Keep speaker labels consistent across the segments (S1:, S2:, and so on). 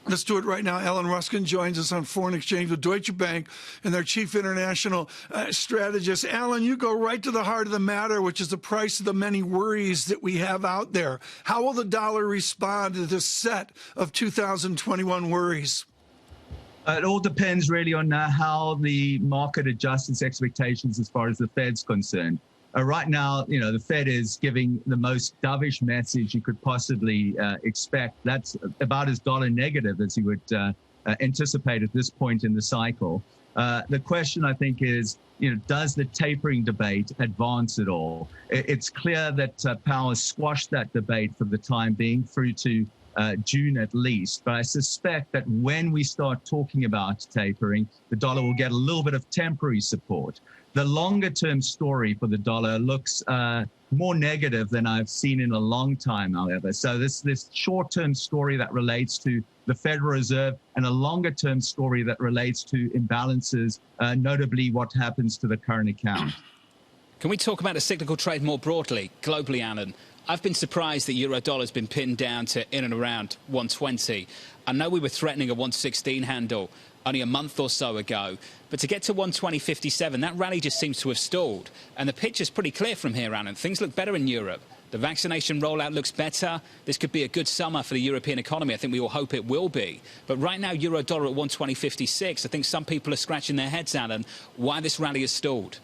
S1: Let's do it right now. Alan Ruskinon joins us on Foreign Exchange with Deutsche Bank and their chief international strategist. Alan, you go right to the heart of the matter, which is the price of the many worries that we have out there. How will the dollar respond to this set of 2021 worries?
S2: It all depends really on how the market adjusts its expectations as far as the Fed's concerned. Right now, the Fed is giving the most dovish message you could possibly expect. That's about as dollar negative as you would anticipate at this point in the cycle. The question, I think, is, does the tapering debate advance at all? It's clear that Powell squashed that debate for the time being through to June at least. But I suspect that when we start talking about tapering, the dollar will get a little bit of temporary support. The longer-term story for the dollar looks more negative than I've seen in a long time, however. So this short-term story that relates to the Federal Reserve and a longer-term story that relates to imbalances, notably what happens to the current account.
S3: Can we talk about a cyclical trade more broadly, globally, Alan? I've been surprised that euro-dollar's been pinned down to in and around 120. I know we were threatening a 116 handle only a month or so ago, but to get to 120.57, that rally just seems to have stalled. And the picture's pretty clear from here, Alan. Things look better in Europe. The vaccination rollout looks better. This could be a good summer for the European economy. I think we all hope it will be. But right now, euro-dollar at 120.56, I think some people are scratching their heads, Alan, why this rally has stalled.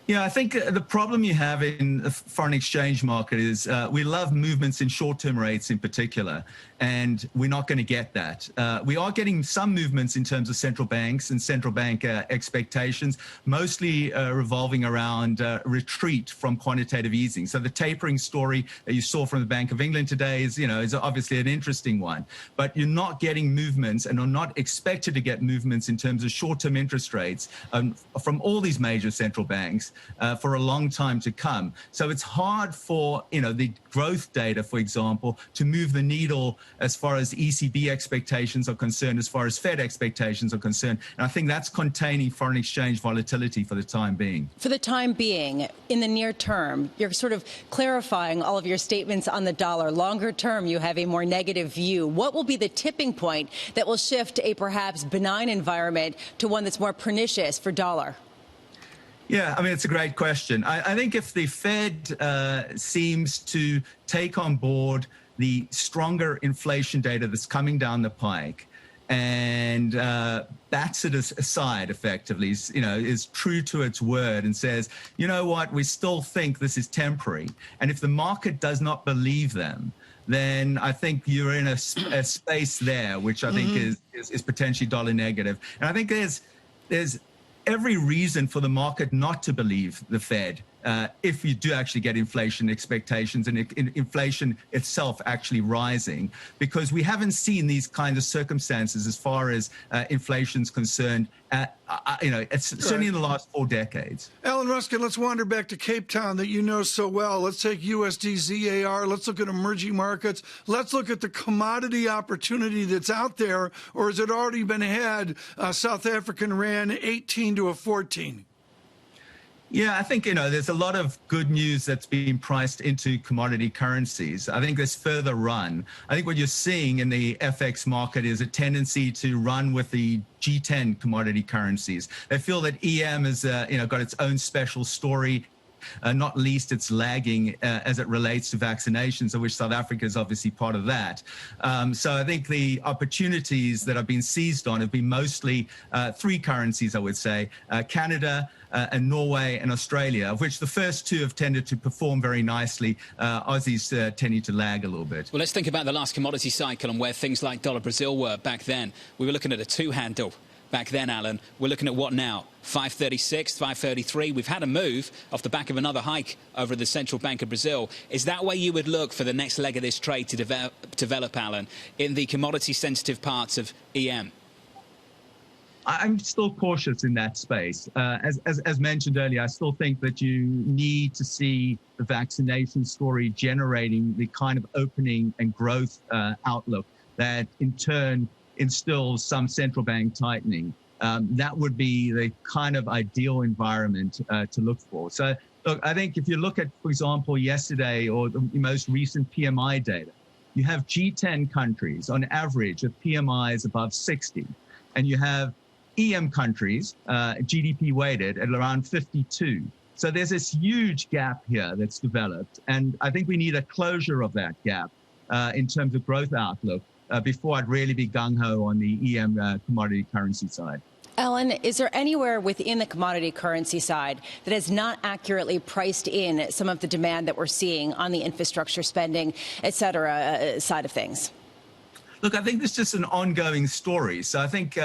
S2: Yeah, I think the problem you have in the foreign exchange market is we love movements in short-term rates in particular, and we're not going to get that. We are getting some movements in terms of central banks and central bank expectations, mostly revolving around retreat from quantitative easing. So the tapering story that you saw from the Bank of England today is obviously an interesting one. But you're not getting movements and are not expected to get movements in terms of short-term interest rates from all these major central banks for a long time to come. So it's hard for, the growth data, for example, to move the needle as far as ECB expectations are concerned, as far as Fed expectations are concerned. And I think that's containing foreign exchange volatility for the time being.
S4: For the time being, in the near term, you're sort of clarifying all of your statements on the dollar. Longer term, you have a more negative view. What will be the tipping point that will shift a perhaps benign environment to one that's more pernicious for dollar?
S2: Yeah, I mean, it's a great question. I think if the Fed seems to take on board the stronger inflation data that's coming down the pike and bats it aside effectively, is true to its word and says, you know what, we still think this is temporary. And if the market does not believe them, then I think you're in a space there, which I think is potentially dollar negative. And I think there's every reason for the market not to believe the Fed if you do actually get inflation expectations and inflation itself actually rising, because we haven't seen these kinds of circumstances as far as inflation's concerned. It's certainly in the last 4 decades.
S1: Alan Ruskinon, let's wander back to Cape Town that you know so well. Let's take USD ZAR. Let's look at emerging markets. Let's look at the commodity opportunity that's out there, or has it already been had? South African Rand 18 to a 14.
S2: Yeah, I think, there's a lot of good news that's being priced into commodity currencies. I think there's further run. I think what you're seeing in the FX market is a tendency to run with the G10 commodity currencies. They feel that EM has, got its own special story. Not least it's lagging as it relates to vaccinations, of which South Africa is obviously part of that. So I think the opportunities that have been seized on have been mostly 3 currencies, I would say, Canada, and Norway and Australia, of which the first 2 have tended to perform very nicely. Aussies tending to lag a little bit.
S3: Well, let's think about the last commodity cycle and where things like dollar Brazil were back then. We were looking at a 2-handle back then, Alan. We're looking at what now? 536, 533. We've had a move off the back of another hike over at the Central Bank of Brazil. Is that where you would look for the next leg of this trade to develop, Alan, in the commodity-sensitive parts of EM?
S2: I'm still cautious in that space. As mentioned earlier, I still think that you need to see the vaccination story generating the kind of opening and growth outlook that in turn instills some central bank tightening. That would be the kind of ideal environment to look for. So, look, I think if you look at, for example, yesterday or the most recent PMI data, you have G10 countries on average with PMIs above 60, and you have EM countries, GDP weighted, at around 52. So there's this huge gap here that's developed, and I think we need a closure of that gap in terms of growth outlook before I'd really be gung-ho on the EM commodity currency side.
S4: Alan, is there anywhere within the commodity currency side that has not accurately priced in some of the demand that we're seeing on the infrastructure spending, et cetera, side of things?
S2: Look, I think this is just an ongoing story. So I think,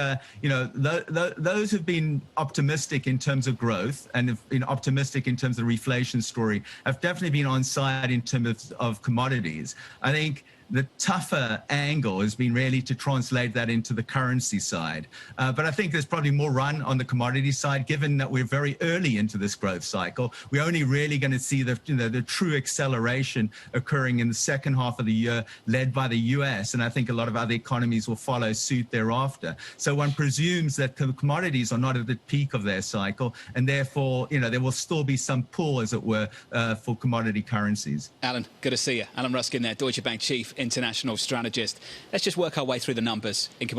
S2: those who've been optimistic in terms of growth and have been optimistic in terms of the reflation story have definitely been on side in terms of commodities. I think the tougher angle has been really to translate that into the currency side. But I think there's probably more run on the commodity side, given that we're very early into this growth cycle. We're only really going to see the true acceleration occurring in the second half of the year, led by the US. And I think a lot of other economies will follow suit thereafter. So one presumes that commodities are not at the peak of their cycle, and therefore, there will still be some pull, as it were, for commodity currencies.
S3: Alan, good to see you. Alan Ruskin there, Deutsche Bank Chief International Strategist. Let's just work our way through the numbers in commodities.